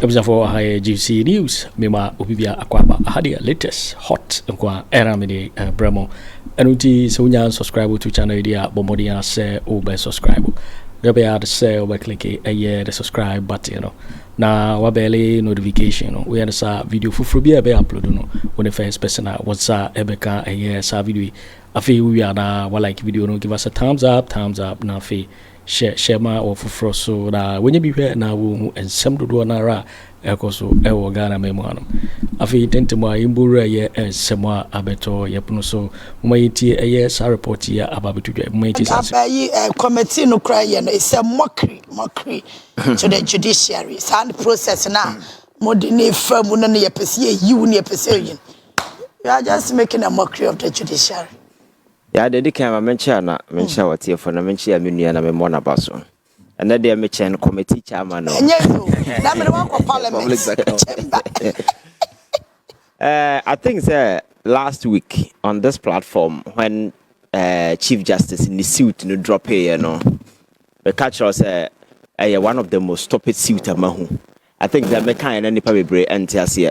Kabisa for high GC news. Mema Ubibia Aquaba Hadia latest hot Aremeyaw Bremo. Anuti Sunya subscribe to channel idea Bomodia say over subscribe. Webe say over click the subscribe button na wabele notification we had sa video for be upload when the first person what's ebeka sa video afi we are na like video no give us a thumbs up na afi share ma or for so na when you be here na wo and some do na ra ekoso ewo Ghana memo anam afi tentemo imbura ye semwa abeto yepuno so umayiti sa report ya ababetu dwa umayiti sa committee no cry no it's a mockery to the judiciary and process na modern firm no ye pese you ne pese you are just making a mockery of the judiciary. Yeah, the camera mention what here for the mention and I'm on baso. And then they mention committee chairman. I think last week on this platform when Chief Justice in the suit no drop here, the catcher was one of the most stupid suit amahu. I think that mekan and nipa bebre entiase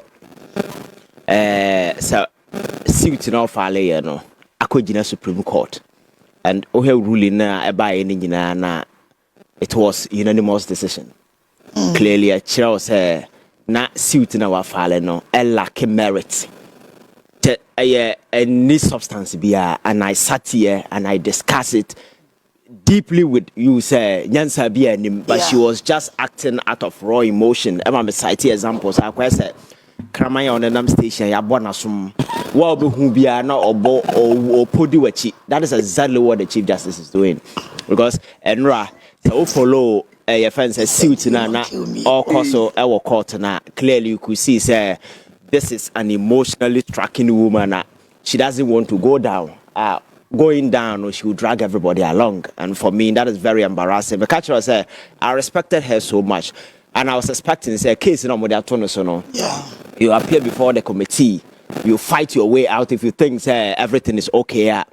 so suit no file Akojina Supreme Court and ohe ruling na eba ni nyina na it was unanimous decision. Clearly a chair was na suit na wa file no lack merit. Any substance be and I sat here and I discussed it deeply with you say Nyansa be but she was just acting out of raw emotion. Emma cite examples I quite Kramaya on the NAM station, ya bona sum. Wa be hu bia na obo or podi wachi. That is exactly what the Chief Justice is doing. Because Enra, so follow your friends a suit na all coso our court na clearly you could see say this is an emotionally striking woman. She doesn't want to go down. Going down, or she will drag everybody along. And for me, that is very embarrassing. The catcher said, I respected her so much. And I was expecting, say, case in you appear before the committee, you fight your way out if you think everything is okay.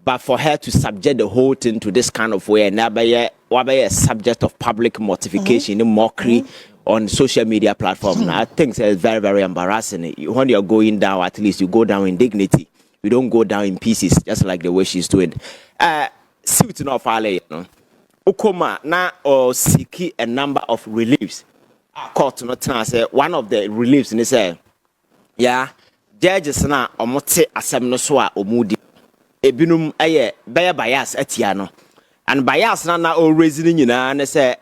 But for her to subject the whole thing to this kind of way, and now be a subject of public mortification, mockery on social media platform, I think it's very, very embarrassing. When you're going down, at least you go down in dignity. You don't go down in pieces, just like the way she's doing. Suit no file, Ukoma na or seek a number of reliefs. Court no say one of the reliefs in say, judges na omote asem no so a omudi. Ebinum be bias atiano. And bias na o raising nyina na say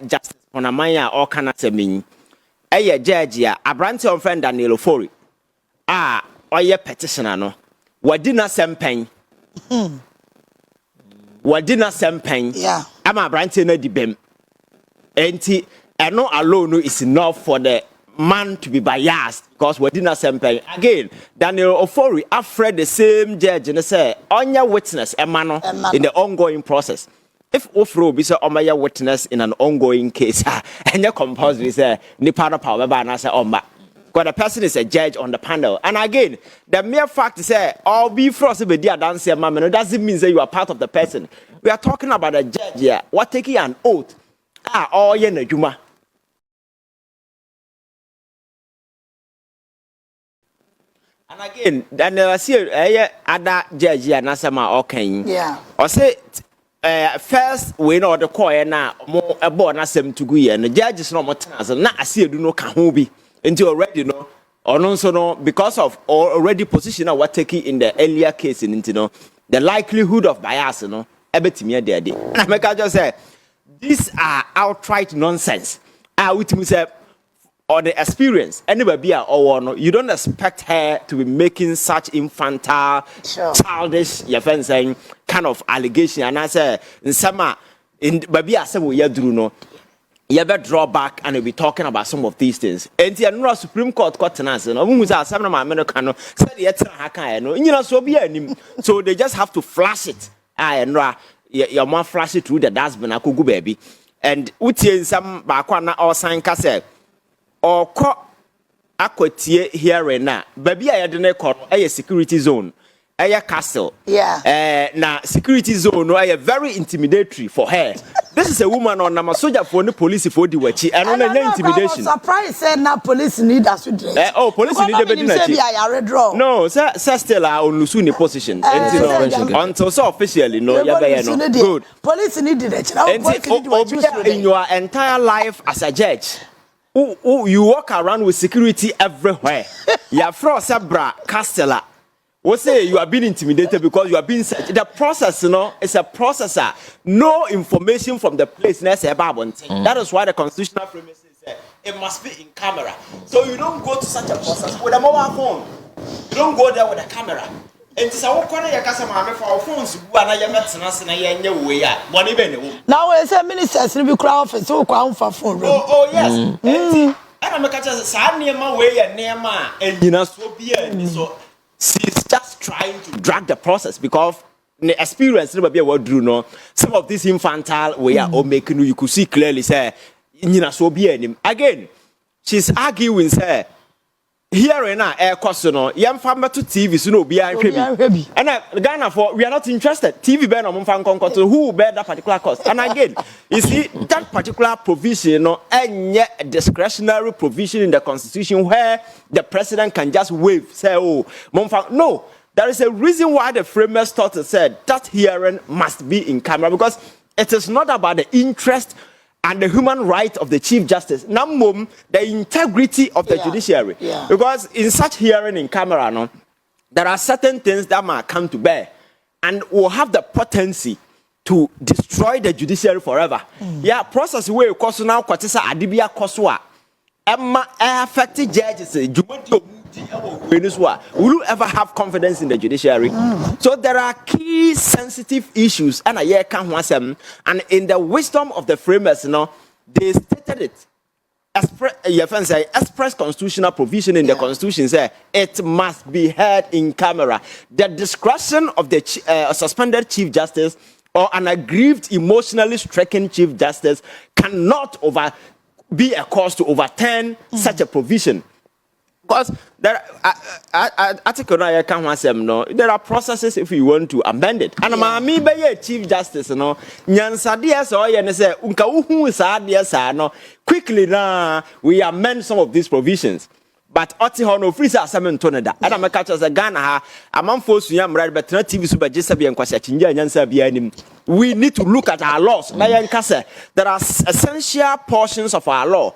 justice onamanya or kana semin. Judge ya abrante on friend Daniel Ofori. Oye petitioner no. Wadina sempen. Wadina sempen. Yeah. I'm a branch in a debem. And no alone is enough for the man to be biased because wadina sempen. Again, Daniel Ofori afraid the same judge and say on your witness a man in the ongoing process. If Ofro be so on your witness in an ongoing case, and your compulsory say ni para power by na say on back. Because the person is a judge on the panel. And again, the mere fact is all be Asante Bediatuo doesn't mean that you are part of the person. We are talking about a judge here. What taking an oath? Oh yeah, no juma. And again, then I see other judge here Nasama okay. Yeah. Or say first we know the coin now more a born as them to go and the judge is not much na I see do no can be. Until already or no, because of already position what taking in the earlier case in the likelihood of bias, everything there. And I make just say these are outright nonsense. Which means or the experience, anybody or you don't expect her to be making such infantile, childish, saying kind of allegation. And I say in summer in baby I said we no. You better draw back and we'll be talking about some of these things. And the Supreme Court got an answer. So they just have to flash it. Your mom flash it through the dustbin, akugu baby. And uti some bakwana or sign cassette or co aquatie here and now. Baby, I didn't call a security zone. a castle. Yeah. Na security zone no very intimidatory for her. This is a woman on nama soldier for the police for the wachi and on intimidation. I was surprised said na police need us to dress. Police need to be no, sir still are on Lusuni position. Until so officially no good. Police need it. In your entire life as a judge. You walk around with security everywhere. Your fro sabra castella. What say you are being intimidated because you are being the process, is a processor. No information from the place. That is why the constitutional premise says it must be in camera. So you don't go to such a process with a mobile phone. You don't go there with a camera. And it's our corner your customer for our phones. Now it's a minister to be crowd for so for phone. Oh yes. And I'm a catcher sad near my way and near my and you know so she's just trying to drag the process because the experience never be what drew no. Some of this infantile way or making you could see clearly say you know so be again. She's arguing say here na air cost no yam famba to TV so no be and Ghana for we are not interested TV ban on fan conquer who bear that particular cost and again you see that particular provision no any discretionary provision in the constitution where the president can just waive say oh no there is a reason why the framers thought and said that hearing must be in camera because it is not about the interest and the human right of the Chief Justice, the integrity of the judiciary. Because in such hearing in camera, no, there are certain things that might come to bear and will have the potency to destroy the judiciary forever. Process where cost now kwatisa adibia koswa. Emma affected judges. Will you ever have confidence in the judiciary? So there are key sensitive issues and in the wisdom of the framers, they stated it. Express constitutional provision in the constitution say it must be heard in camera. The discretion of the suspended Chief Justice or an aggrieved, emotionally stricken Chief Justice cannot be a cause to overturn such a provision. Because there are processes if you want to amend it. And me be a Chief Justice, quickly now we amend some of these provisions. But Otihono freezer assignment toneda. And I'm a catch as a Ghana, a man force you right, but not TV super Jesabi and Kwasachinja and Yansabi. We need to look at our laws. There are essential portions of our law.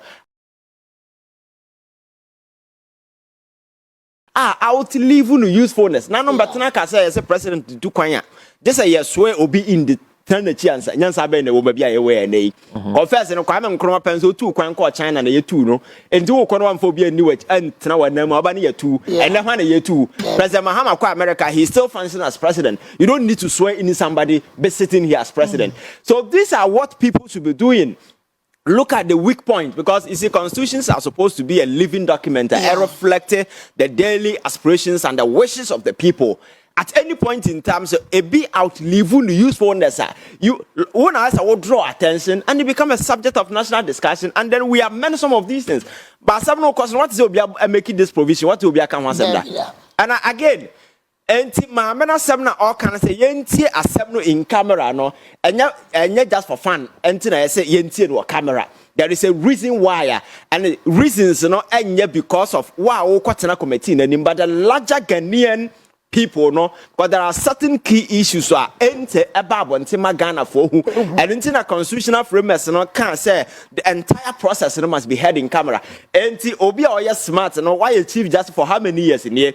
Out leave no usefulness. Now number Tanaka say as a president do kwanya. This a year swear obi in the chance. Nyansa be na wo ba bia ye we na yi. Confess no kwame nkroma penso tu kwan ko China na ye tu no. Enti wo kono amfo bia ni wach antena wanam aba na ye tu. And na ye tu. President Mahamadu Bawumia America, he still functions as president. You don't need to swear in somebody be sitting here as president. So these are what people should be doing. Look at the weak point because you see, constitutions are supposed to be a living document that reflect the daily aspirations and the wishes of the people. At any point in time, so a be outliving the usefulness. You one us will draw attention and it become a subject of national discussion, and then we amend some of these things. But some no question what is making this provision? What will be a and again. Enti maamena semna all can say yenti asemno in camera no enya just for fun enti na say yenti no camera. There is a reason why and the reasons no enya because of wow kwatena committee na but the larger Ghanaian people no because there are certain key issues so enti ebabo enti magana for who and enti na constitutional framers no can say the entire process no must be heard in camera. Enti obi oya smart no why a Chief Justice for how many years in here.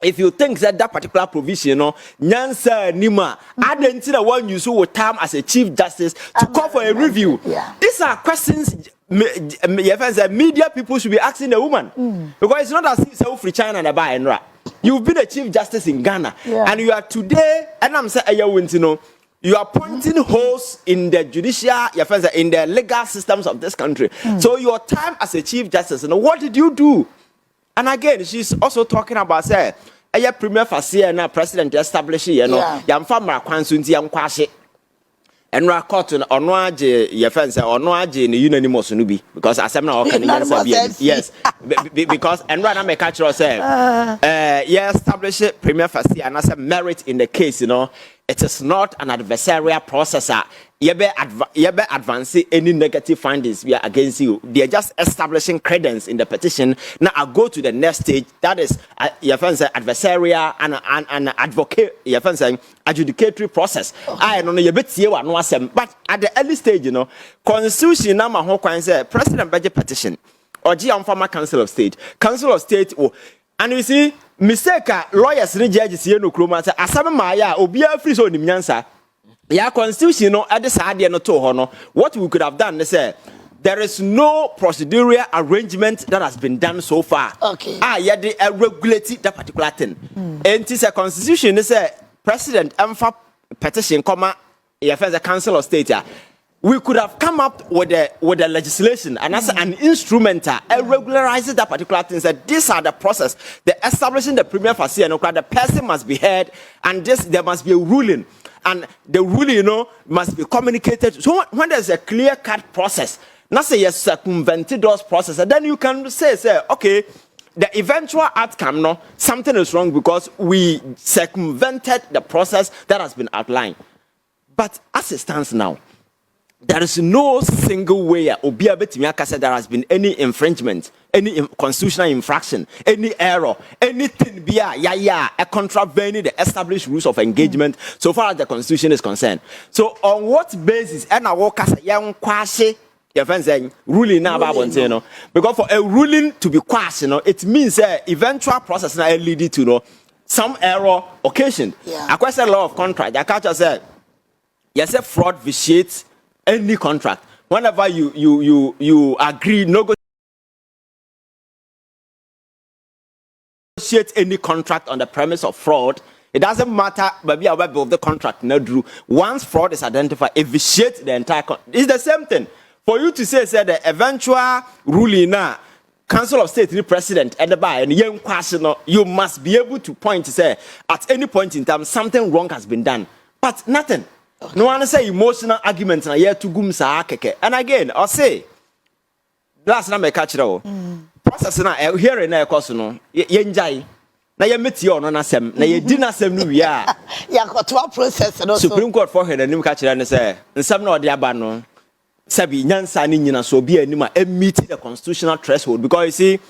If you think that particular provision, Nyansa Nima, I didn't see the one you saw with time as a Chief Justice to call for a review. These are questions media people should be asking the woman. Because it's not as if it's free China and a buy and rap. You've been a Chief Justice in Ghana, and you are today, and I'm saying, you are pointing holes in the judicial, in the legal systems of this country. So your time as a Chief Justice, what did you do? And again, she's also talking about say, premier fasia na president establish yamfa mara kwanso nti yamkwahye. Enra court ono age your friend say ono age ni Unanimóus no bi because asem na oka ni nyansa yes because Enra na make catch say yeah establish premier facie and as a merit in the case it is not an adversarial process yebe advance any negative findings we are against you. They are just establishing credence in the petition. Now I go to the next stage, that is your friend say adversarial and advocate your friend saying adjudicatory process. I don't know you bet you no asem, but at the early stage constitution na ma ho kwan say president budget petition or former council of state and you see mistake lawyers and judges here no kroma say asem ma ya obi afri so nim nyansa. Yeah, constitution at the side what we could have done is there is no procedural arrangement that has been done so far. Okay. Yeah, they regulated that particular thing. And it is a constitution is a president petition the council of state. We could have come up with a legislation and as an instrument regularizes that particular thing. That these are the process. The establishing the premier facie and the person must be heard and there must be a ruling. And the ruling, must be communicated. So when there's a clear-cut process, not say you circumvented those processes, and then you can say, okay, the eventual outcome, something is wrong because we circumvented the process that has been outlined. But as it stands now, there is no single way there has been any infringement, any constitutional infraction, any error, anything a contravening the established rules of engagement so far as the constitution is concerned. So on what basis and I walk as a young quasi your friend saying ruling now about because for a ruling to be quasi, it means eventual process now lead to some error occasioned. I question law of contract. I can't just say yes, a fraud vitiates any contract. Whenever you agree negotiate any contract on the premise of fraud, it doesn't matter maybe a web of the contract no drew. Once fraud is identified, it vitiates the entire it's the same thing. For you to say the eventual ruling now Council of State the president and the by and young question you must be able to point to say at any point in time something wrong has been done. But nothing. No one say emotional arguments na here to gum sa keke. And again, I'll say last na me catch it process na here na course no ye njai na ye meti ono na sem na ye di na sem no wi a ya got to process no Supreme Court for here na nim catch it na say nsem na odi aba no sabi nyansa ni nyina so bi anim a meet the constitutional threshold because you see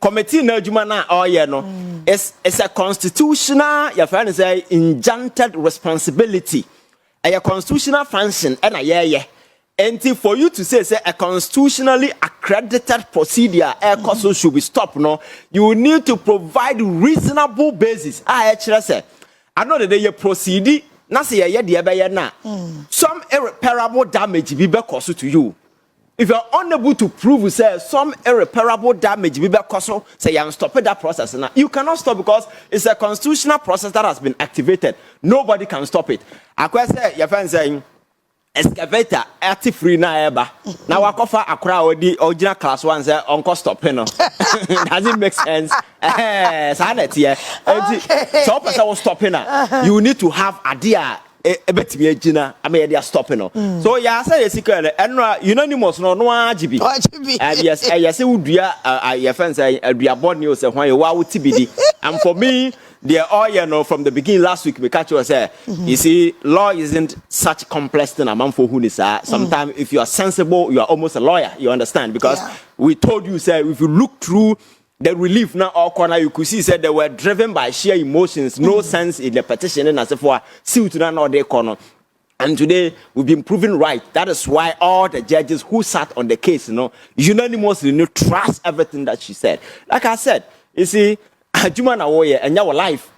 committee na adwuma na oye no it's a constitutional your friend say injuncted responsibility. A constitutional function and and for you to say a constitutionally accredited procedure should be stopped you need to provide reasonable basis. I know that they proceed na say some irreparable damage be cause to you. If you are unable to prove some irreparable damage be cause say you stop that process now, you cannot stop because it's a constitutional process that has been activated. Nobody can stop it. I say your friend saying excavator free na eba na wakofa akra odi original class 1 say onko stop does it make sense sanity so person will stop you need to have idea ebetimi agina am they are stopping so yeah say secret and Unanimóus no agibi yes udua your friend say adua boni say hwan wa utibidi and for me the oil from the beginning last week we catch you say you see law isn't such complex thing among for who is sometimes if you are sensible you are almost a lawyer, you understand, because we told you say if you look through the relief now all corner you could see said they were driven by sheer emotions, no sense in the petition and as if for see to now they corner. And today we've been proven right. That is why all the judges who sat on the case, unanimously trust everything that she said. Like I said, you see, Juma na warrior and your life.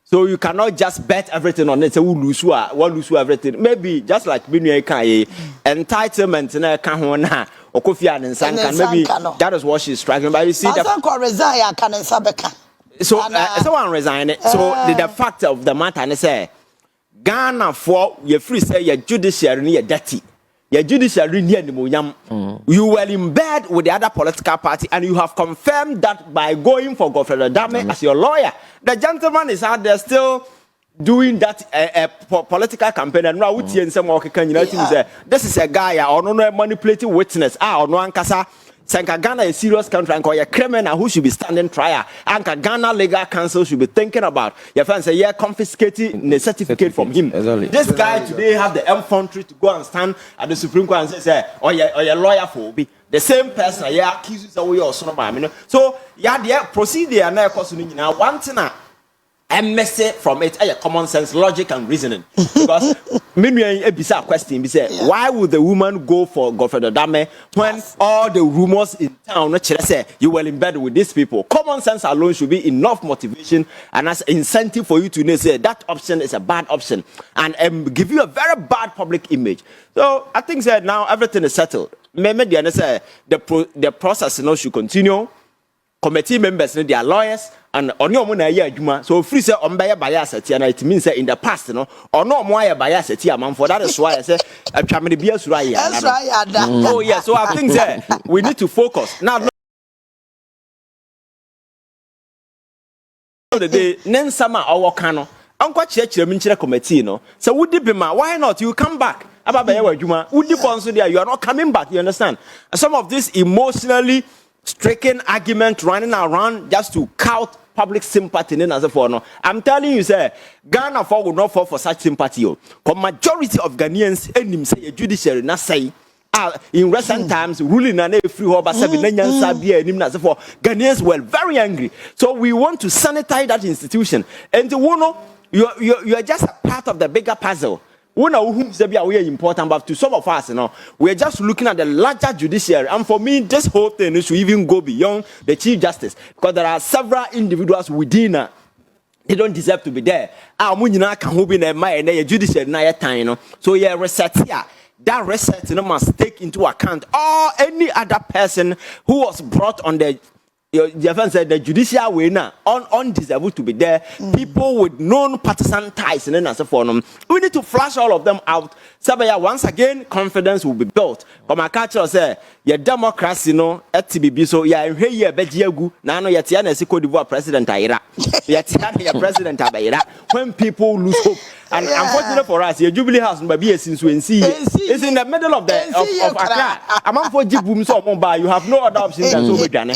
So you cannot just bet everything on it. Say we lose everything. Maybe just like Bawumia can entitlement na can na Kofi Annan can maybe that is what she's struggling. But you see that resign can sabeka. So someone resign it. So the fact of the matter and say Ghana for your free say your judiciary near dirty. Your judiciary near the you were in bed with the other political party and you have confirmed that by going for Godfrey Dame as your lawyer. The gentleman is out there still doing that political campaign and now with and some this is a guy or no manipulating witness or no ankasa Sanka Ghana is a serious country and a criminal who should be standing trial. And Ghana Legal Council should be thinking about your fans say, yeah, confiscating the certificate from him. Exactly. This guy today have the infantry to go and stand at the Supreme Court and say, oh, you're lawyer for be the same person, yeah, accuses away or son. So, yeah, the procedure and now one thing. And message from it, common sense, logic, and reasoning. Because a bizarre question, why would the woman go for Godfrey Dame when all the rumors in town say you were in bed with these people? Common sense alone should be enough motivation and as incentive for you to say that option is a bad option and give you a very bad public image. So I think that now everything is settled. Maybe the process should continue. Committee members, they are lawyers, and on your money, so free say on buyer bias at and it means in the past, or no more bias at man for that is why I say I'm trying to be a right. Oh, yeah, so I think that we need to focus now. The day, Nen Sama or Kano, Uncle Kyeremanteng committee, so would it be my why not? You come back. Would you are not coming back, you understand? Some of this emotionally stricken argument running around just to tout public sympathy as a foreigner. I'm telling you, sir, Ghana would not fall for such sympathy. The majority of Ghanaians and say a judiciary not say in recent times ruling and free Ghanaians were very angry. So we want to sanitize that institution. And you are just a part of the bigger puzzle. We know whom are important, but to some of us, we're just looking at the larger judiciary. And for me, this whole thing should even go beyond the Chief Justice, because there are several individuals within. They don't deserve to be there. So yeah, reset here. That reset must take into account all any other person who was brought on the. Your defense said the judicial way now undeserved to be there. People with non-partisan ties and as a forum. We need to flush all of them out. So once again, confidence will be built. But my culture say your democracy FTB so yeah here Bejiagu now no yetiana si Cote d'Ivoire president Aira. Yetiana your president Aira. When people lose hope. And unfortunately for us, your Jubilee House maybe since we see it's in the middle of Accra. Among for Jibum so you have no other option than so we done.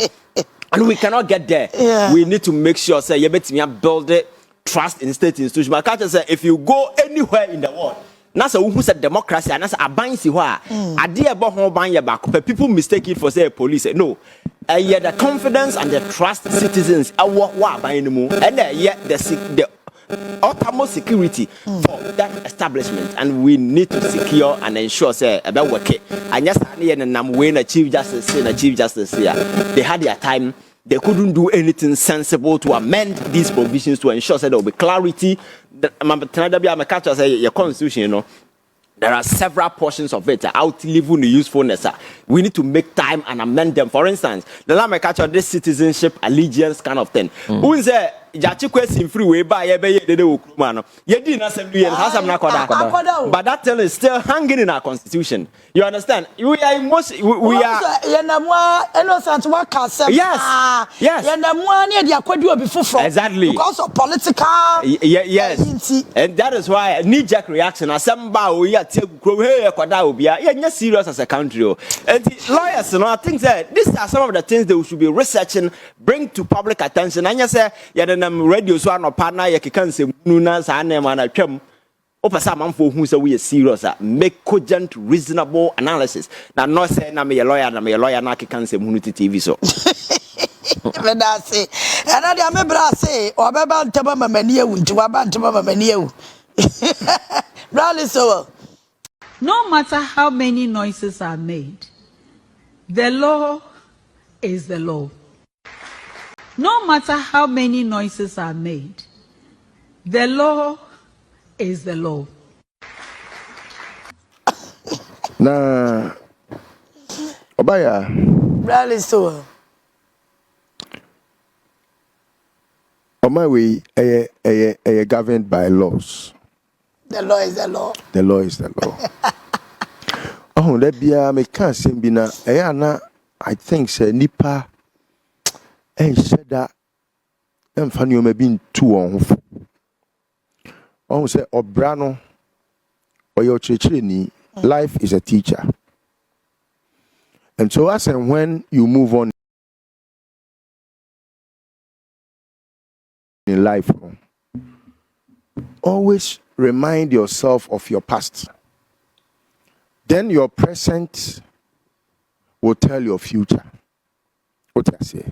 And we cannot get there. Yeah. We need to make sure say you better build it, trust in state institutions. My culture say if you go anywhere in the world, now so who said democracy and that's a bind si wha idea about how bind back people mistake it for say police. No. Yeah, the confidence and the trust citizens are what by anymore. And yeah, the utmost security for that establishment, and we need to secure and ensure say about work. And just when a chief justice here, they had their time. They couldn't do anything sensible to amend these provisions to ensure that there will be clarity. Your constitution, there are several portions of it outliving the usefulness. We need to make time and amend them. For instance, the Lama culture, this citizenship allegiance kind of thing. Who is there? Jachi free way by you didn't assembly and has but that tell is still hanging in our constitution. You understand? We are exactly because of political yes, and that is why knee-jerk reaction as somebody serious as a country. And lawyers, I think that these are some of the things that we should be researching, bring to public attention. And you say radio so no partner you can say nuna sa na ma na twam opasa manfo hu say we serious make cogent reasonable analysis na no say na me lawyer na can say Net2 TV so me da say and I me bra say obeba ntaba mamani ewu nti wa ba ntaba mamani ewu rally so no matter how many noises are made, the law is the law. No matter how many noises are made, the law is the law. Na Obaya. Rally so. On my way, governed by laws. The law is the law. The law is the law. Oh, that be a me can't say bina. I think say nipa. And said that Afenyo may be too on. On say obrano or your otchere life is a teacher. And so as and when you move on in life, always remind yourself of your past. Then your present will tell your future. What I say?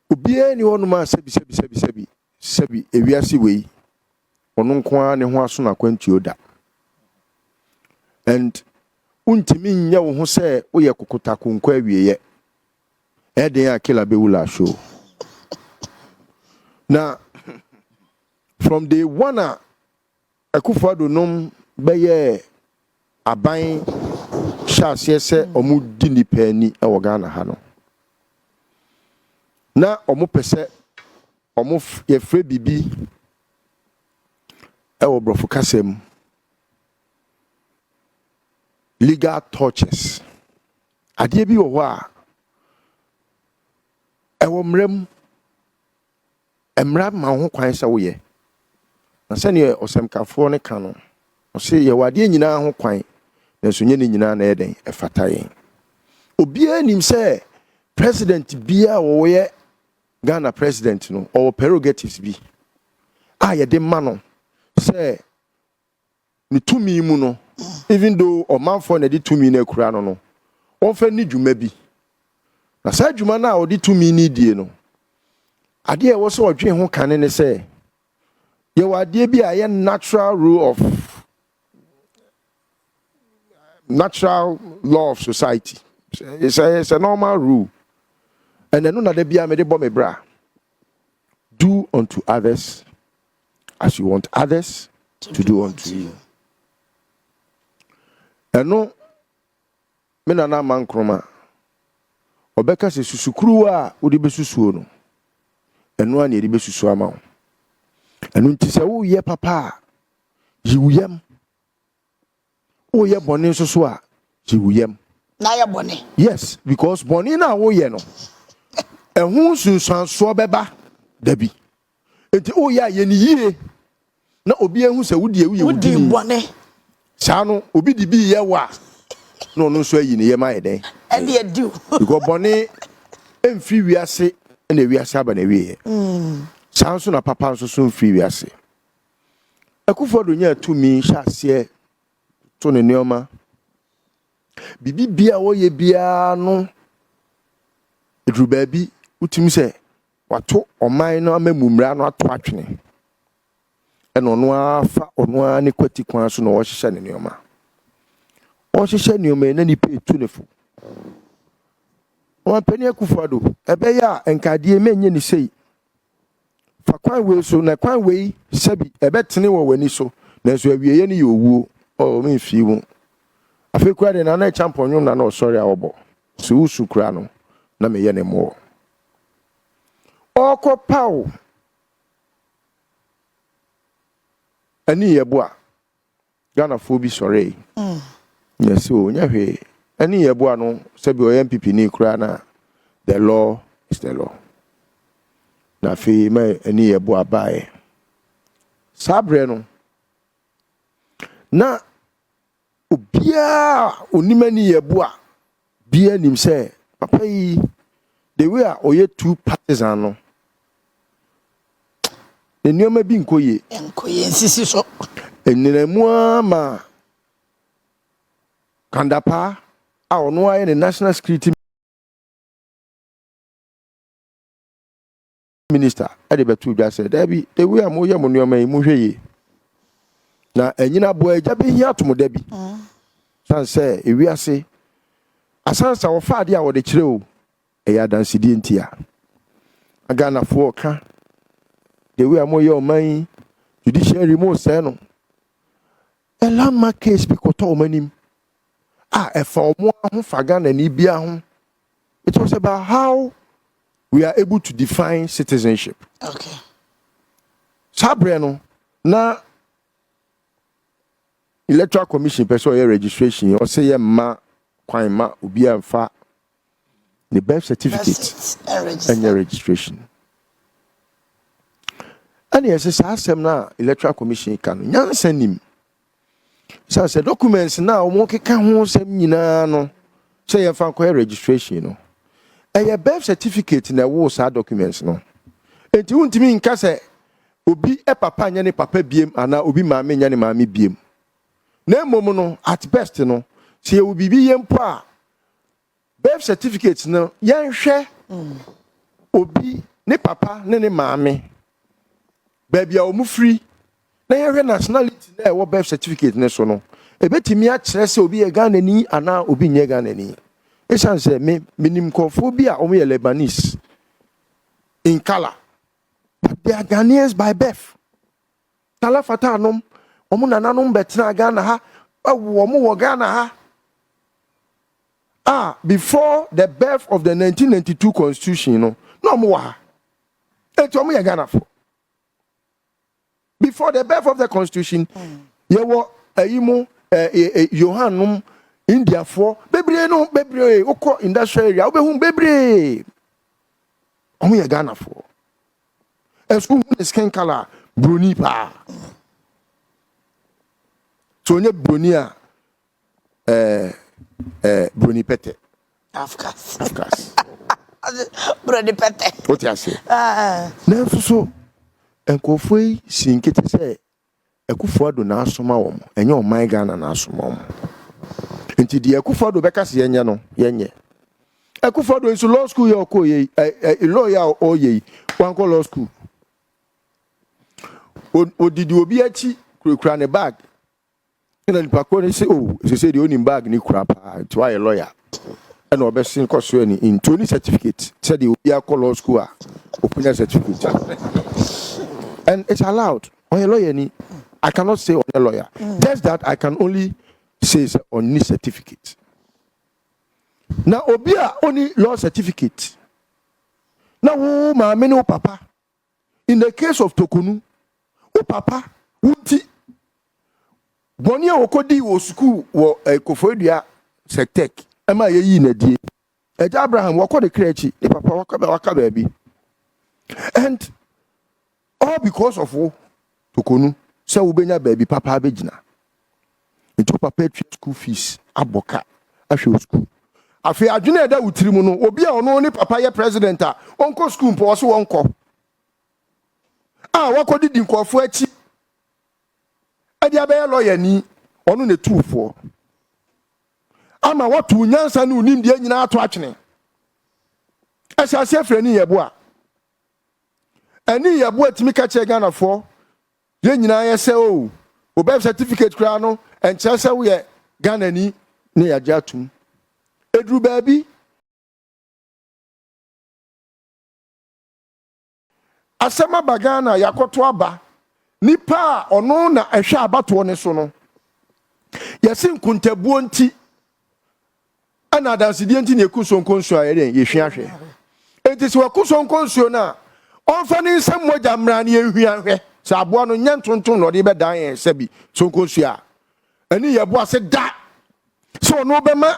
Obi anyone ma sebi ewiase we ono nko ne ho aso na kwantuo da. And untimi nya wo ho se wo ye kokota konkwa awieye. Eden akila bewula show. Now from day one Akufo Addo nom beye aban shase se omu di nipa ni e wo Ghana ha no. Na omu pese omu ye fre bibi e wo brofo kasem legal torches. Adie bi wo ho a e wo mrem emra ma ho kwan se wo ye. Na se ne osemkafo ne ka no. O se ye wade nyina ho kwan na so nye ne nyina na eden e fata yen. Obi anim se president bia wo ye Ghana president no or prerogatives bi. Ye de ma no se ni tumi mu no even though o manfo na de tumi na kura no on fa ni dwuma bi. Na sa dwuma na o de tumi ni die no. Ade e wo so odwen ho kan ne se ye wade bi a ye natural rule of natural law of society. It's a normal rule. And then no de bia me de bo me bra. Do unto others as you want others to do unto you. And no me na na man kroma. Obeka se susukuru a odi besusuo no. Eno an ye di besusu ama wo. Eno nti se wo ye papa yiwuyam. Wo ye bone so so a yiwuyam. Na ye bone. Yes, because bone na wo ye no. Ehun sunsan so beba dabi. Enti wo ye ye ni yie. Na obi ehun se wudi ewu ye wudi bone. Sa no obi di bi ye wa. No no so ayi ne ye ma ye den. E dey do. Because bone emfi wiase na wiase aba na wiye. Sanso na papa nso so mfi wiase. Akufo Addo nya tumi hyase to ne neoma. Bibi bia wo ye bia no edru baabi utimi se wato oman no amamumra no ato atwene. Eno no afa ono ani kwati kwan so no wo hyehye ne neoma. Wo hyehye neoma na ni pe tunefo. Wa pani Akufo Addo ebe ya enkade menye ni sei. Fa kwan we so na kwan we sabi ebe tene wo wani so na so awieye ne yowuo o me fi wo. Afi kura de na champion na no sorry awobo. So usu kura no na me ye ne mo. Oko paw. Ani ye bo a Ghana fo bi sorry. Yes o nya hwe. Ani ye bo no sabi o MPP ni kura na the law is the law. Na fi me ani ye bo abae. Sabre no. Na obia onimani ye bo a bia nim se papa yi the way a oye two partisan no. Enyoma bi nkoye. Enkoye nsisi so. Eniremu ama kandapa a ono aye ne national security minister ade betu dwa say dabi the way am oye monoma yi mu hweye na enyina bo agya be hia to mo dabi san say ewiase asansa wo fa ade a wo de kire o eya dansidi ntia aga na fo ka the way am oye oman judiciary mo say no a landmark case bi ko to omanim e fa omo ho faga na ni bia ho. It was about how we are able to define citizenship. Okay. Sabreno na electoral commission person your registration or say ma kwan ma obi amfa the birth certificate and your registration. And and yes asem na electoral commission kan nyansa nim say documents na omo keka ho sem nyina no say ye fa ko registration no a birth certificate na wo sa documents no enti untimi nka say obi papa nya ne papa biem ana obi maame nya ne maame biem na mom no at best no say obi bi yempo a birth certificate no yan hwe obi ne papa ne maame baby a omu free na yan nationality na wo birth certificate ne so no ebetimi a kire say obi ye Ghana ni ana obi nye Ghana ni e san say minim kofo bi a omu ye Lebanese in color but they are Ghanaians by birth tala fata anom omu nananom betra Ghana ha omu wo Ghana ha before the birth of the 1992 constitution no omu wa eto omu ye Ghana for before the birth of the constitution ye wo ayimo Yohanum India for bebre no bebre oko industrial area obehun bebre omu ye Ghana for esku skin color bruni pa so onye bruni a bruni pete of course bruni pete what you say na so enkofoi sinkete say Akufo Addo na asoma wo enye o man Ghana na asoma wo enti de Akufo Addo beka se yenye no yenye Akufo Addo in law school ye okoye lawyer oye wan ko law school odidi obi achi kura ne bag ina nipa ko ne say say the only bag ni kura pa to a lawyer and obesin ko so ni in Tony certificate say the obi akọ law school a opunya certificate and it's allowed on a lawyer ni I cannot say on a lawyer. Just that I can only say on this certificate. Now, Obia only law certificate. Now, my many papa. In the case of Torkornoo, papa, Wunti, Bonia Okodi was school or a Kofodia Sectec. Am I in a day? Abraham, what the creature, the papa waka baby. And all because of Torkornoo. So ubenya baby papa abegina into papa pay school fees aboka ahwe school afi adwene da wutiri mu no obi a ono ni papa ye president a onko school mpo so wonko wakodi di nkofo achi ade abeya lawyer ni ono ne truefo ama watu nyansa ne unim de nyina ato atwene asase frani yebo a ani yebo atimi ka che Ghana for ye nyina ye se o birth certificate kra no enche se wo ye Ghana ni ne ya jatum edru baabi asema bagana yakoto aba nipa ono na ehwe abato ne so no yesi nkuntabuo nti ana dansidie nti ne kusonkonso a ye hwe ahwe enti se wakusonkonso na onfa ni nsem moja mra ne ehwe ahwe Sabuano no nyantonton no de be dan yen sebi sonkosua ani yebo ase da so no be ma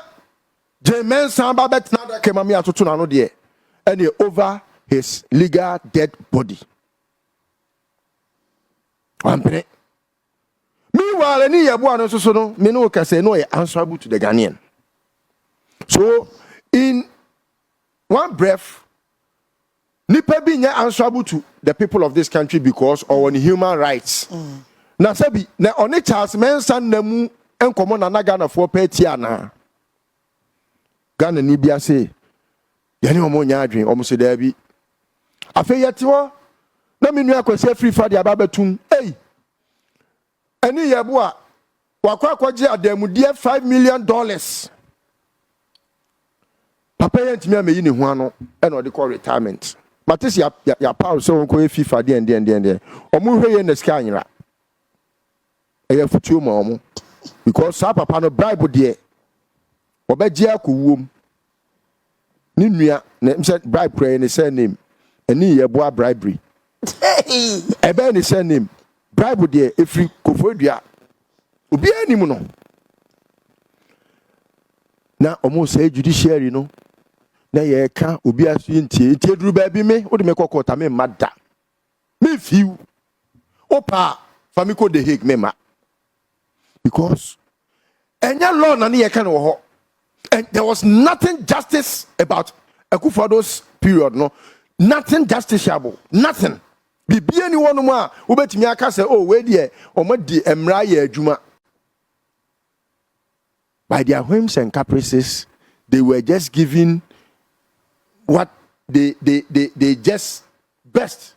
jemen san ba betna da kemami atoto na no de any over his legal dead body ampre meanwhile ani yebo ano so no me no ka say no ye answerable to the Ghanaian. So in one breath nipa bi nya answerable to the people of this country because on human rights. Na sabi na oni Charles Mensan na mu enkomo na Ghana for peti ana. Ghana ni bia say yani omo nya adwen omo se da bi. Afi yete wo na menu akwase free fa dia babatum. Hey. Ani yebo a wakwaje adamudie $5 million. Papa yentimi ameyi ne ho ano e na odi call retirement. Matisi ya power so onko e FIFA de omu hwe ye na sika anyira e ya futuo ma omu because sa papa no bribe de obeje akowom ni nua na bribe pray ne say name ani ye boa bribery ebe ne say name bribe de efri kofodua obi anim no na omu say judiciary no na ye ka obi asu ntie duru ba bi me wo de me kokota me mada me fiu Opa famiko de Hague mema. Because any law nani yekan and there was nothing justice about Akufo Addo's period, no. Nothing justiciable. Nothing. Bibi anyone more ubetimi aka say oh we dey omadi emra ye adwuma. By their whims and caprices, they were just giving what they just best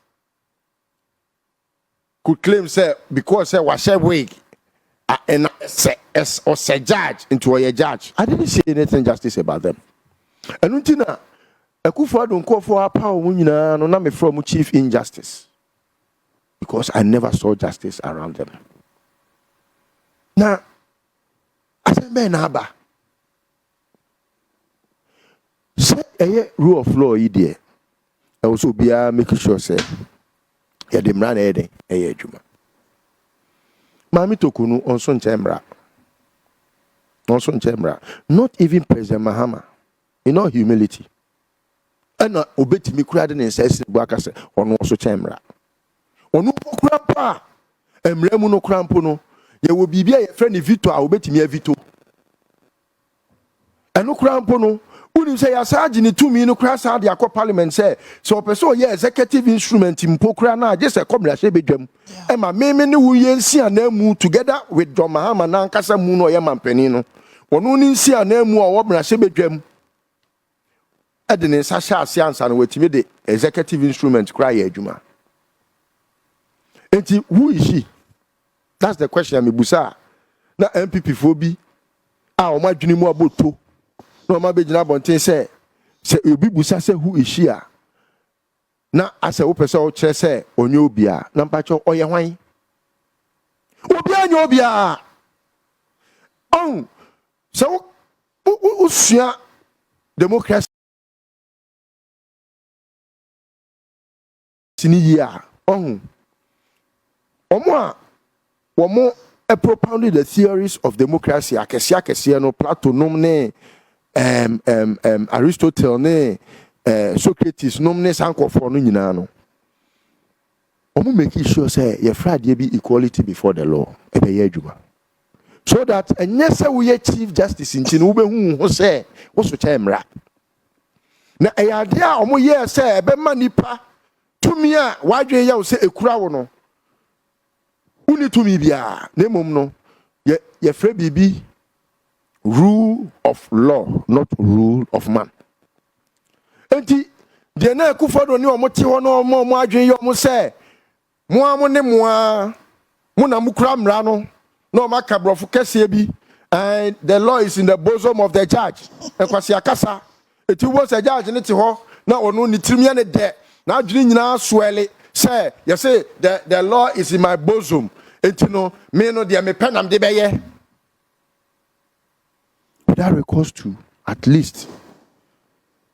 could claim say because say was a wig and or say judge into a judge. I didn't see anything justice about them. And until Akufo Addo call for our power no na me from chief injustice. Because I never saw justice around them. Now, as a man haba, say a rule of law idea. I also be making sure say ya dem ran eden adwuma. Mami Torkonoo onso nchemra. Onso nchemra. Not even President Mahama. In all humility. And obetimi kura de nsense bu aka se ono onso nchemra. Onu kura pa emre mu no krampo no ye wo bibia ye frɛ ne Vito a obetimi avito. Enu krampo no uni say asaji ni tumi no kura sa de akɔ parliament say so person ye executive instrument mpo kura na je se komra hye bedwam e ma me ne wo ye nsi anamu together with John Mahama na nkasa mu no ye mampani no onu ni nsi anamu a wo bra hye bedwam e de ne nsa hye ase ansa no watimi de executive instrument kura ye adwuma. Enti who is she? That's the question me busa na MPP fobi a o ma dwene mu aboto no ma begina bonten say obi busa say who is she a na asa wo pese o kire say onye obi a na mpacho oye hwan obi anya obi a on so usua democracy sini ya on Omo propounded the theories of democracy akesi no Plato nom ne Aristotle ne Socrates nom ne sankofo no nyina no omo make sure say your Friday be equality before the law e be adwuma so that enyese we chief justice nti no behu ho say wo so chemra na eyade a omo ye say e be manipa tumi a wadwen ya wo say ekura wo no uni tumi bia na mom no ye frɛ bibi rule of law not rule of man. Enti de na Akufo Addo ni omo te ho no omo adwen ye omo sɛ mo amo ne mo na mukura mra no na omo aka brofo kese bi and the law is in the bosom of the judge ekwasi akasa eti wo se judge ne te ho na ono ni tirimia ne de na adwen nyina swele say you say the law is in my bosom enti no me no de me penam de beye. That records to at least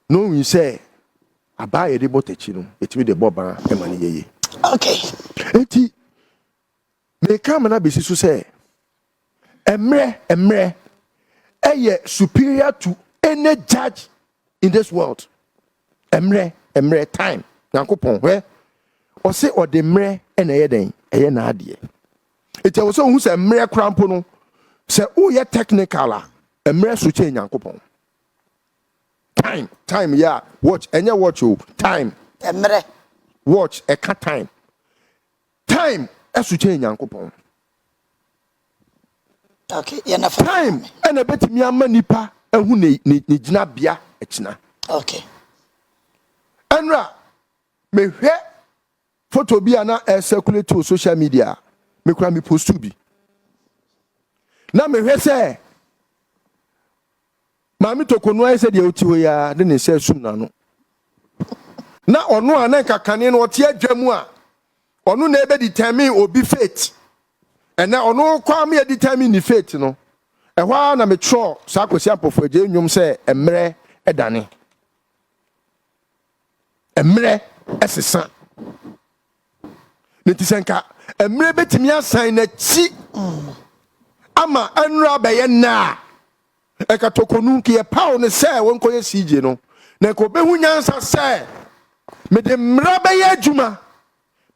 no we say abaye de botechi no etimi de boba emani yeye. Okay. Enti me come na besi so say emre eye superior to any judge in this world. Emre time Yankopon where or say or the mre ene ye den eye na ade. It was so who say mre krampo no say o ye technical a emre so che Yankopon. Time yeah watch enye watch o time emre watch e ka time esu che Yankopon. Okay, you know time ene betimi ama nipa ehu ne gina bia ekina. Okay. Enra me hwe photo bi ana circulate to social media me kura me post to bi na me hwe say Mahamadu Torkonoo I said you ti ho ya de ne se sum na no na ono ana kakane no te adwamu a ono na ebe determine obi fate ena ono kwa me determine ni fate no ehwa na me tro sa akosi ampofo agye nwom se emre edane emre esesa netisenka emre betimi asan na chi ama anura beye na eka Torkonoo ki e paw ne se wonko ye CJ no na ko behu nyansa se me de mra beye adwuma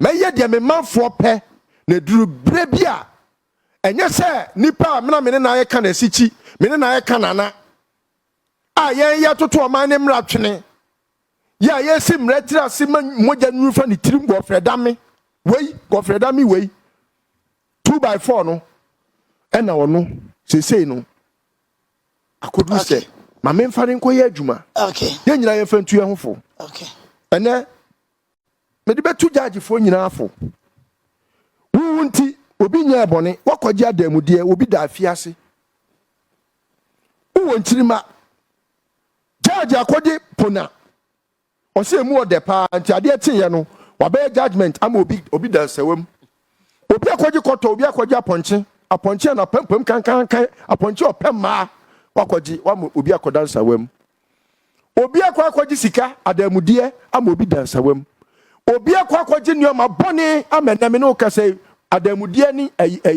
me ye de me manfo pe ne duru brebia enye se nipa amena mene na ayeka na sichi mene na ayeka nana a yen ya toto oman ne mra twene ya yesi mra tira se moja nufa ni tirim go fredame wei 2x4 no ena wono sesei no akodu se ma me mfa nko ye adwuma okay ye nyina ye fantu ye hofo okay ene me de betu judge fo nyina afo wunti obi nya ebone wakoje adamude obi da afiase wo ntirima judge akoje pona o se mu ode pa anti ade tinye no wabe judgment am obi da sewem obi akoje koto obi akoje aponche na pempem kan aponche opemma wakoje obi akoda sewem obi akoje sika adamude am obi da sewem obi akoje nyoma bone amename no kase adamude ni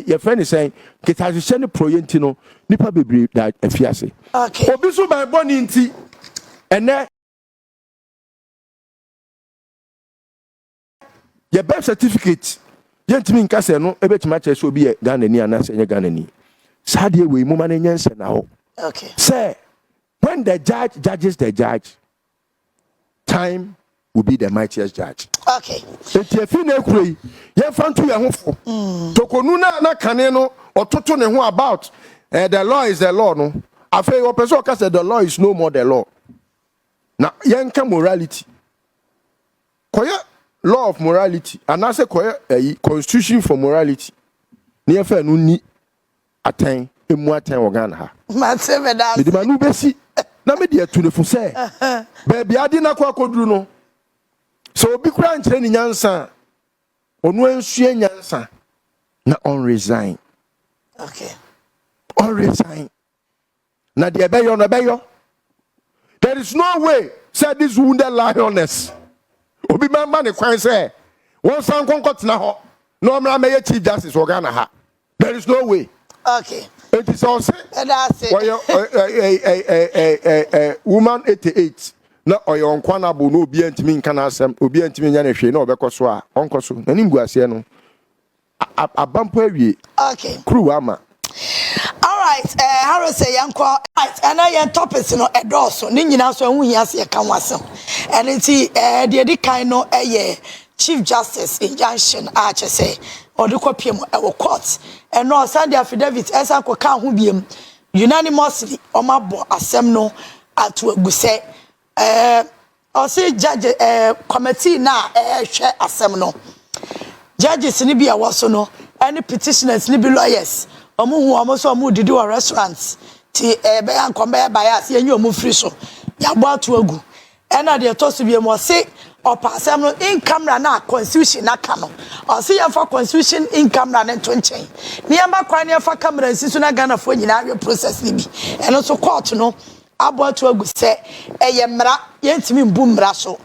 ye friend say kitahye ne proyenti no nipa bebre da afiase okay obi so by bone nti ene your birth certificate yentimi nkase no ebetima che so obi ye Ghana ni anase nye Ghana ni sade we mu man nyense na ho okay say when the judge judges the judge time will be the mightiest judge okay enti afi na ekurei ye fantu ye hofo Torkornoo na kane no ototo ne ho about the law is the law no afei o person ka say the law is no more the law na yenka morality koye law of morality and I say constitution for morality near fair no ni aten emu aten organ ha matse da me de manu besi na me de atulefo say baby ade na kwa koduru no so obi kura nkyere ni nyansa onu ansue nyansa na on resign okay on resign na de ebeyo no ebeyo there is no way say this wounded lioness obi member ne kwan say won san konkot na ho no omra meye chief justice organa ha there is no way okay it is also that's it woman 88 na oyo nkwana bo no obi antimi nka na asem obi antimi nya na hwe na obekoso a onkoso na nimgu ase no abampo awie okay crew ama all right how say yanko right and I topics no edoso ni nyina so hu hia se ka wasem and it the kind no chief justice injunction a che say odikopiem e court and no Sunday affidavit esa ko ka ho biem unanimously omabo asem no atu aguse o say judge committee na hwe asem no judges ni bia wo so no any petitioners ni be lawyers omo so omo didi wa restaurants ti be ankombe bias yenye omo free so ya gbo atu agu ena de to so biem o say opasem no in camera na constitution na kano o say ya for constitution in camera na to nchen ni amba kwan ya for camera nsisu na Ghana fo nyina awe process ni bi eno so court no abo atu agu say eye mra yentimi mbu mra so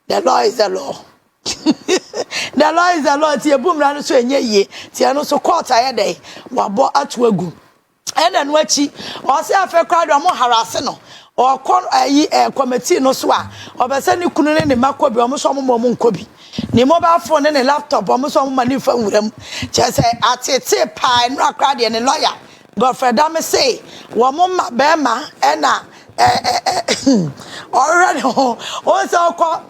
the law is the law the law is the law ti ebumra no so enye ye ti eno so court ayede wabo atu agu ena no achi o se afa kwado mo harase no o kon ayi committee no so a obese ni kunu ne makobi o mo so mo nkobi ni mobile phone ne laptop o mo so mo mani fa nwuram che se atete pa no akrade ne lawyer Godfrey am say wo mo ma be ma ena already o so ko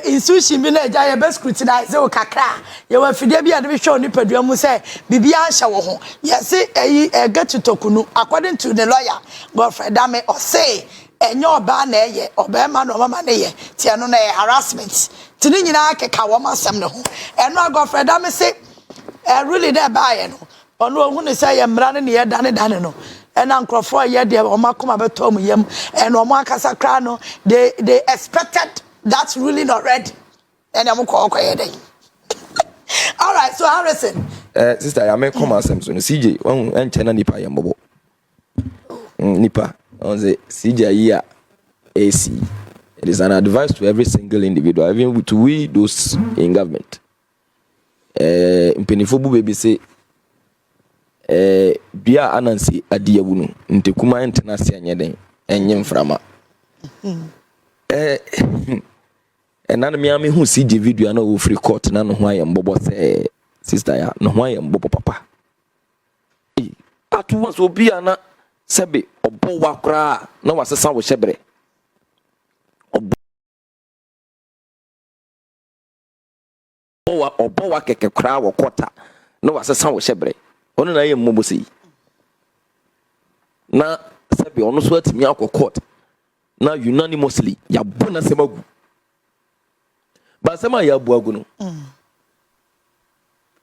institution bi na eja ye be scrutinize o kakra ye wa fide bi ade bi hwe oni padua mu say bibia ahya wo ho yes get to Torkonoo according to the lawyer Godfrey am o say enye oba na eye oba ma no mama na ye ti eno na harassment ti ni nyina akeka wo masem ne ho eno Godfrey am say really there buy no ono ohu ne say ye mra ne ye dane no ena nkrofo ye de o makoma beto mu yam eno mo akasa kra no they expected that's really not ready. And I'm call day. All right, so Harrison. Sister, I may come as some CJ. One and China Nipa Yambo. Nipa on the CJ year AC. It is an advice to every single individual, even to we those in government. Impenifobu baby say Bia Anansi Adiabunu, Ntekuma International Yeden, and Yemframa. And none me who see the video no free court none who I am bobo say sister ya no ho ayem bobo papa atu was obi ana sebe obo wa kra na wasesa wo hyebre obo wa keke kra wo kota na wasesa wo hyebre ono na ayem mobosi na sebe ono so atimi akọ na unanimously ya bona semagu ba sema ya buagu no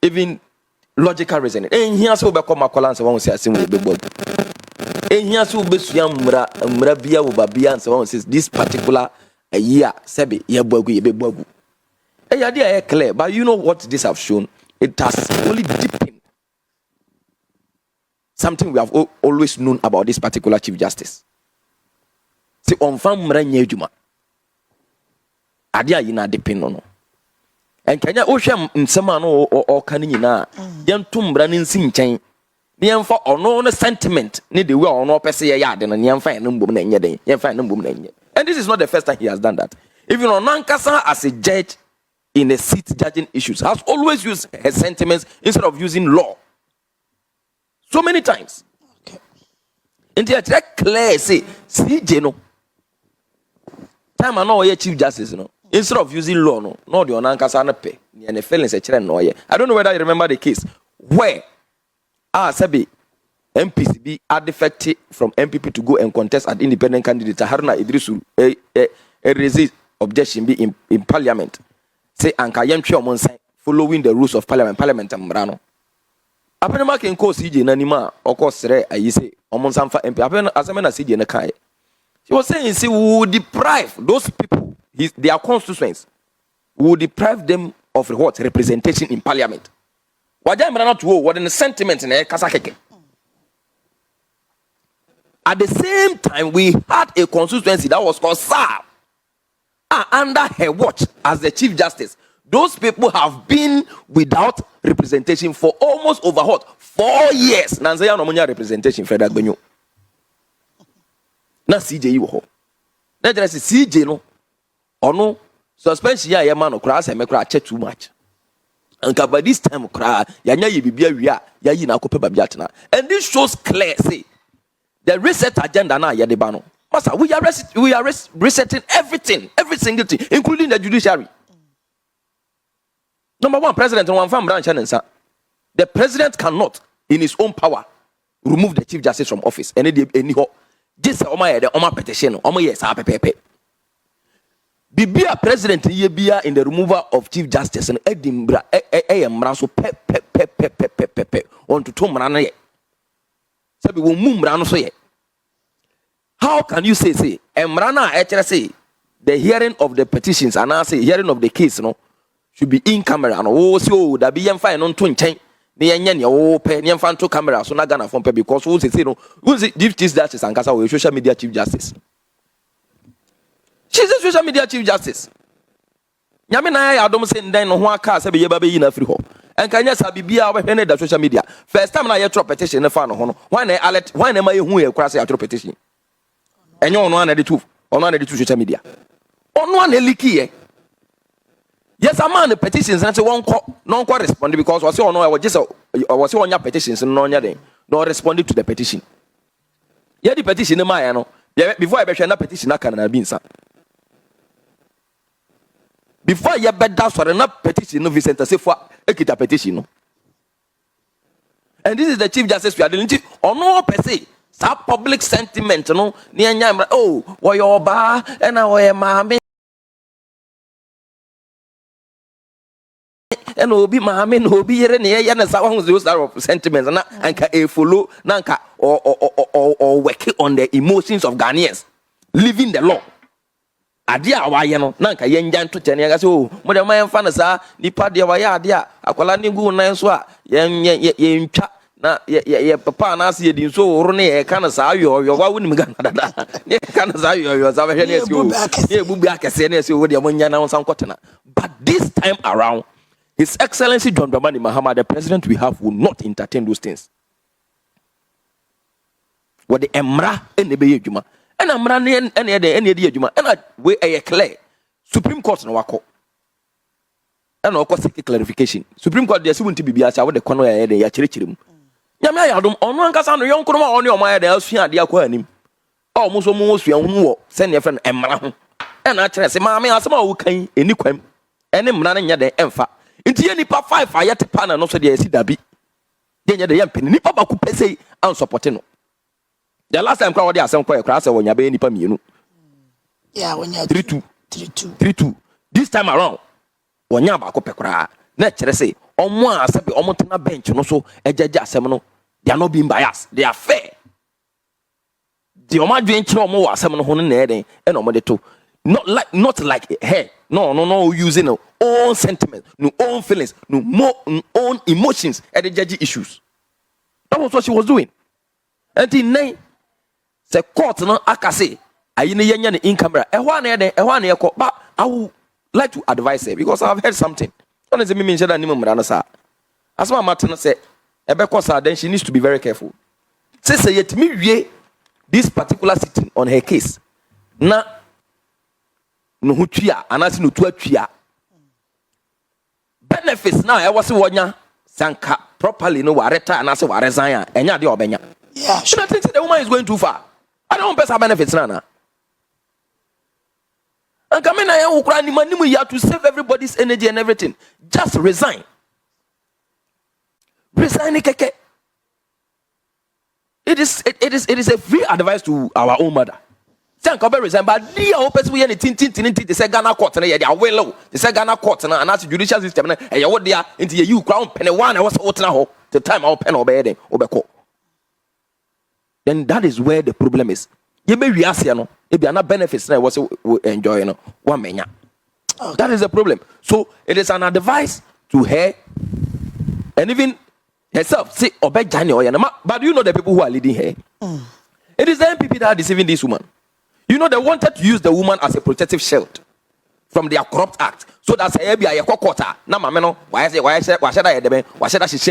even logical reasoning here so be come akola nse won say asem we be buagu here so be sua mra bia wo ba bia nse won say this particular year sebe ya buagu ye be buagu ya dey clear, but you know what this have shown, it has only deepened something we have always known about this particular Chief Justice. See, on famra nyejuma. Adia yina depend on. And Kenya Ocean Nsamano or Kanina, young Tumbran in Sinchain, the info or no sentiment, need the way or no per se yard and young fine number and young fine number. And this is not the first time he has done that. Even on Nankasa as a judge in a seat judging issues, has always used her sentiments instead of using law. So many times. Okay. And they are clear, say, CJ no. Time I know ye Chief Justice, no. Instead of using law, no the onankasa na pe. Ni feelings etchere no ye. I don't know whether you remember the case where sabi MPCB are defected from MPP to go and contest at independent candidate Haruna Idrisu raise objection be in parliament. Say anka yentwe omonsan following the rules of parliament amra no. Apenema ken ko CJ nanima okosere ayi say omonsan fa MP apen asemena CJ na kai. He was saying, see, we will deprive those people, their constituents, we will deprive them of what? Representation in parliament. What in the sentiment in Kasakeke. At the same time, we had a constituency that was called SAR. Under her watch as the Chief Justice, those people have been without representation for almost over 4 years. Nanzaya Nomunya representation, Frederick Benyo. Na CJ wo ho na jere se CJ no ono suspension ya man no kra se me kra che too much anka by this time kra ya nya ye bibia wi a ya yi na akope babia tena. And this shows clear say the reset agenda na ya de ba no masa we are resetting everything, every single thing, including the judiciary. Number one, president no fam branch nsa. The president cannot in his own power remove the Chief Justice from office any ho. Just the petition, yes, Bibia president Yebia in the removal of Chief Justice and Edinburgh so on to Tomrana. Sabi will mumbrano so ye. How can you say Emrana actually say the hearing of the petitions and I say hearing of the case no should be in camera and so that be fine on twin chain. The Yanyan open Yanfanto camera so not gonna form because who's it no who's it Chief Justice and Casa with social media Chief Justice. She's a social media Chief Justice. Yamina I don't say then no one car sabi baby in a free home. And can you sabi be our the social media? First time I hear petition the fan on why alert why am I who cross a petition? And you on one of the two on one of the two social media. On one leaky. Yes, I'm on the petitions and so one non respond because was on I was on your petitions and no responded to the petition. Yeah, the petition in my before I better a petition I can have been sir. Before you bet that for enough petition no Vicente say for a petition. And this is the Chief Justice we are dealing with or no per se. Sa public sentiment no near nyamra oh why your bar and I am and obi maame no obi yere ne ye na sa won those sentiments na anka e follow na anka or work on the emotions of Ghanaians living the law ade a waye no na anka ye njan to tene ga say oh mo de man fa na sa nipa de waye ade a akwala ne gu nan so a ye ntwa na ye papa na se yedin so woro ne ye kana sa yo wa woni mga dada ne kana sa yo sa be ne se o ye bubu akese ne se o de mo nya na won san kotena. But this time around His Excellency John Dramani Mahama, the president we have, will not entertain those things. What the Emra and the Bayjuma, and Amra and any Juma, and we are clear. Supreme Court no wako. and of course clarification. Supreme Court, there's wouldn't be as I would the corner ya chirichim. Yamay Adam on one cast on the young Kurma on your mind, else fear the aquarium. Almost your send your friend Emma. And I tell say, Mammy, as small can any quem, and him running at the emfa. Into any pa 5 I yet a pan and also the CW. Then you're the young penny papa could say, I'm supporting. The last time crowd there some quite crass when you're being you. Yeah, when you're 3-2. This time around, when you're back up a cry, let's say, on one almost on a bench, and also a judge seminal. They are not being biased, they are fair. The Omar drink more seminal on the and on the two. Not like hey, no, using no own sentiments, no own feelings, no more own emotions at the judge issues. That was what she was doing. And in nine, the court no akase. I need in camera. But I would like to advise her because I've heard something. Honestly, me mention that name as my Martin said, then she needs to be very careful. Say yet me this particular sitting on her case. Na no hutia, anasi no tuatua. Benefits now I was wanya sanka properly no wareta anasi warezanya enya de obenya. Yeah. Should I think the woman is going too far? I don't want benefits nana. And come in here to save everybody's energy and everything. Just resign. Resign, keke. It is a free advice to our own mother. Say come resign, but the opens we anything they say Ghana court and they are well low. They say Ghana court and that's the judicial system and you what they are into you crown penny one I was out the time I'll pen obey them obeko. Then that is where the problem is. You may react, no. If you are not benefits, I was enjoying one mania. That is the problem. So it is an advice to her and even herself. Say, obey Johnny, but you know the people who are leading her. It is the MPP that are deceiving this woman. You know they wanted to use the woman as a protective shield from their corrupt act. So that's a be a quarter. Now, mamma, why should I say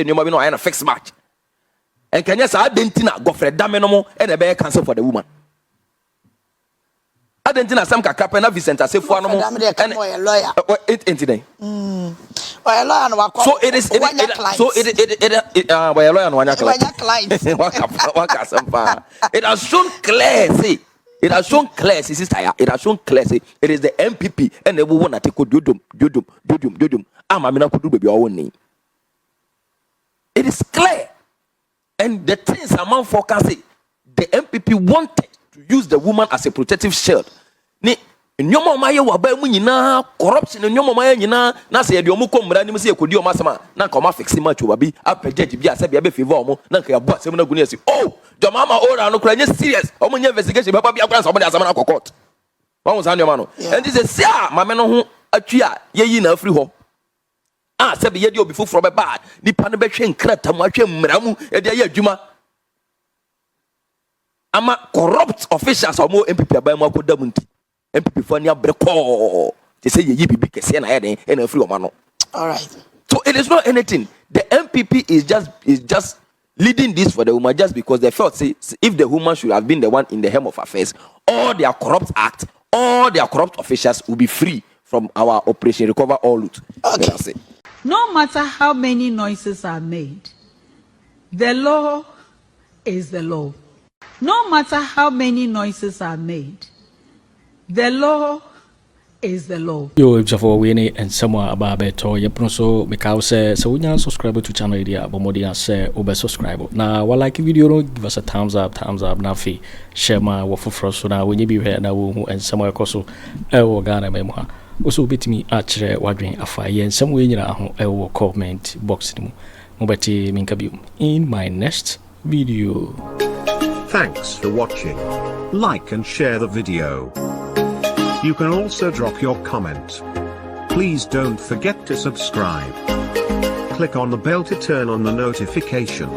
you know I a fixed match? And can you say I didn't go for a damenomo and a bear cancel for the woman? I didn't think some capena Vicente say for no and a lawyer. Today. So it is it has shown clear, see. It has shown clear, sister. It has shown clear, see. It is the MPP and the woman that take dudum. Amamina could do baby our own name. It is clear. And the things among forecasting, the MPP wanted to use the woman as a protective shield. Ni nyomo maye wa ba mu nyina corruption nyomo maye nyina na se de omo komra ni se ekodi omo asema na ka omo fix match wa bi apejage bi ase bi be favor omo na ka ya bo asem na gunu esi oh do mama ora no kra nya serious omo nya investigation papa bi akra so omo de asema na court won san nyoma no and this is mama no ho atwi a yeyi na afri ho se be ye de obi foforo be bad nipa no be hwe nkrata mu ahwe mmra mu e de ya adwuma ama corrupt officials omo MPP aban mu akoda mu nti MPP for near breko they say ye bibi kese na head and a free omano. All right. So it is not anything. The MPP is just leading this for the woman just because they felt say if the woman should have been the one in the helm of affairs, all their corrupt act, all their corrupt officials will be free from our Operation Recover All Loot. Okay. No matter how many noises are made, the law is the law. No matter how many noises are made, the law is the law. Yo, if you win and someone about better, you also make out say so. We can subscribe to channel idea, but more than say over subscribe. Now, what like video, give us a thumbs up. Now, fee share my waffle frost. So now when you be here now, and somewhere also, Ghana memoir. Also, bit me otchere wondering a fire and somewhere in our comment box. Mobati minkabium in my next video. Thanks for watching. Like and share the video. You can also drop your comment. Please don't forget to subscribe. Click on the bell to turn on the notification.